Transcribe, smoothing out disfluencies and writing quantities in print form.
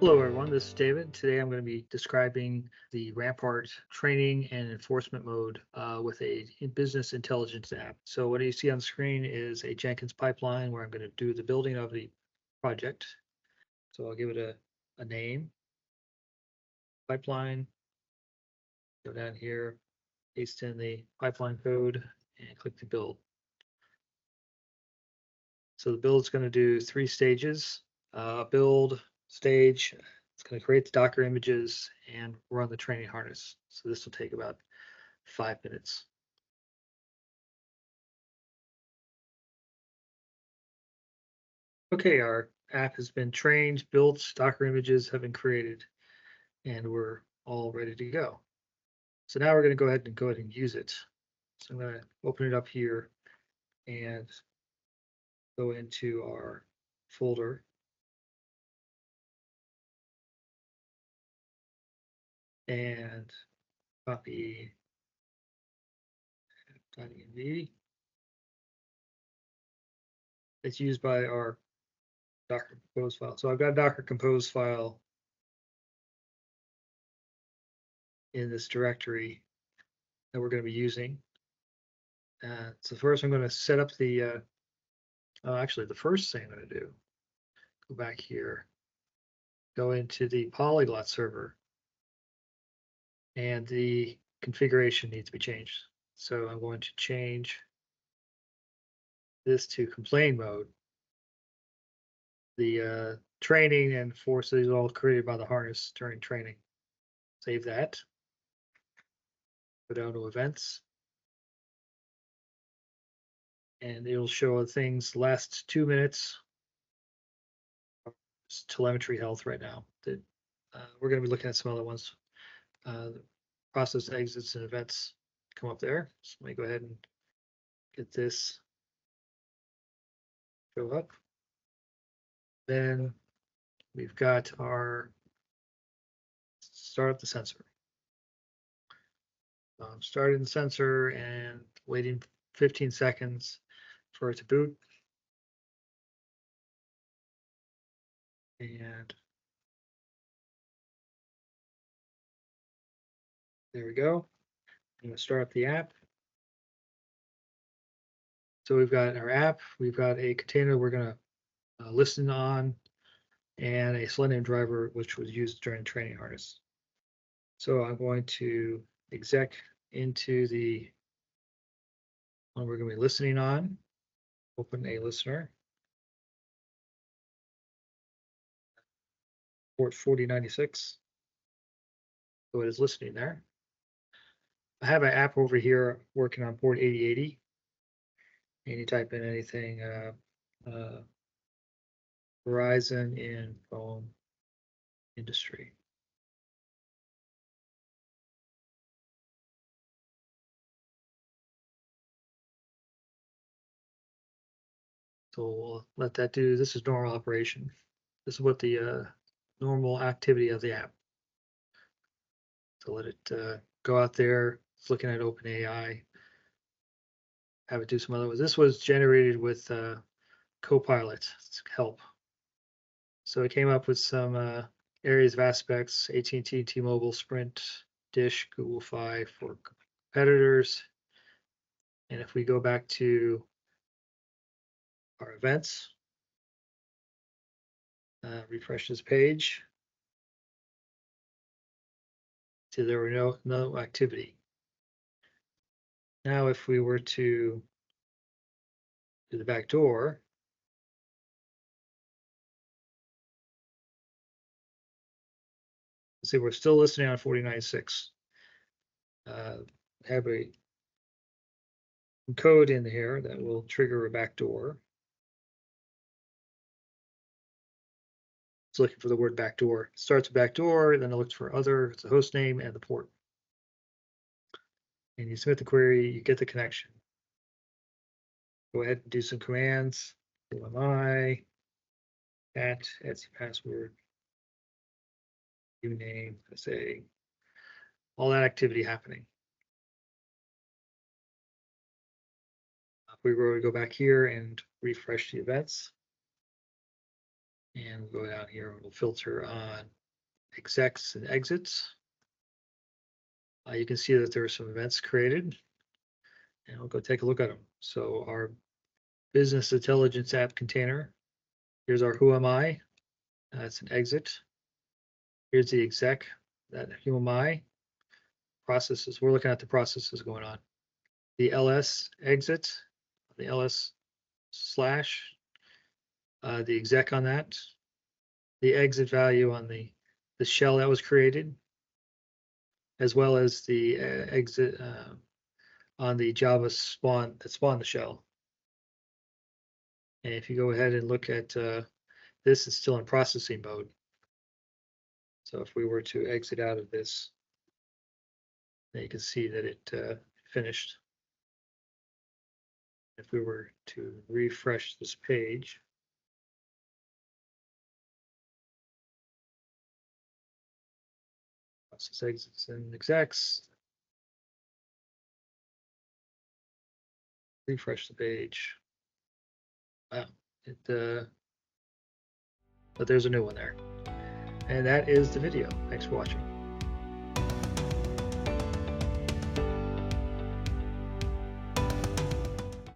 Hello, everyone. This is David. Today I'm going to be describing the Rampart training and enforcement mode with a business intelligence app. So what you see on the screen is a Jenkins pipeline where I'm going to do the building of the project. So I'll give it a name, pipeline, go down here, paste in the pipeline code, and click to build. So the build is going to do 3 stages, build, stage. It's going to create the Docker images and run the training harness. So this will take about 5 minutes. Okay, our app has been trained, built, Docker images have been created, and we're all ready to go. So now we're going to go ahead and use it. So I'm going to open it up here and go into our folder. And copy .env. It's used by our Docker Compose file. So I've got a Docker Compose file in this directory that we're going to be using. So first I'm going to set up the, actually the first thing I'm going to do, go back here, go into the polyglot server, and the configuration needs to be changed. So I'm going to change this to complain mode. The training and forces all created by the harness during training. Save that. Go down to events. And it'll show things last 2 minutes. It's telemetry health right now. We're going to be looking at some other ones. Process exits and events come up there. So let me go ahead and get this show up. Then we've got our start up the sensor. Starting the sensor and waiting 15 seconds for it to boot. And there we go. I'm going to start up the app. So we've got our app, we've got a container we're going to listen on, and a Selenium driver, which was used during training harness. So I'm going to exec into the one we're going to be listening on, open a listener, port 4096. So it is listening there. I have an app over here working on port 8080. And you type in anything, Verizon in phone industry. So we'll let that do. This is normal operation. This is what the normal activity of the app. So let it go out there. It's looking at OpenAI. Have it do some other ones. This was generated with Copilot help. So it came up with some areas of aspects: AT&T, T-Mobile, Sprint, Dish, Google Fi for competitors. And if we go back to our events, refresh this page, so there were no activity. Now if we were to do the back door, see we're still listening on 49.6. Have a code in here that will trigger a backdoor. It's looking for the word backdoor. It starts with backdoor, then it looks for other, it's the host name and the port. And you submit the query, you get the connection. Go ahead and do some commands. OMI, at Etsy password, new name, say, all that activity happening. If we were to go back here and refresh the events, and And we'll go down here and we'll filter on execs and exits. You can see that there are some events created, and we'll go take a look at them. So our business intelligence app container, here's our who am I, that's an exit. Here's the exec, that who am I, processes, we're looking at the processes going on. The ls exit, the ls slash, the exec on that, the exit value on the shell that was created, as well as the exit on the Java spawn that spawned the shell. And if you go ahead and look at this, it's still in processing mode. So if we were to exit out of this, then you can see that it finished. If we were to refresh this page, process exits and execs, refresh the page. Wow, but there's a new one there. And that is the video. Thanks for watching.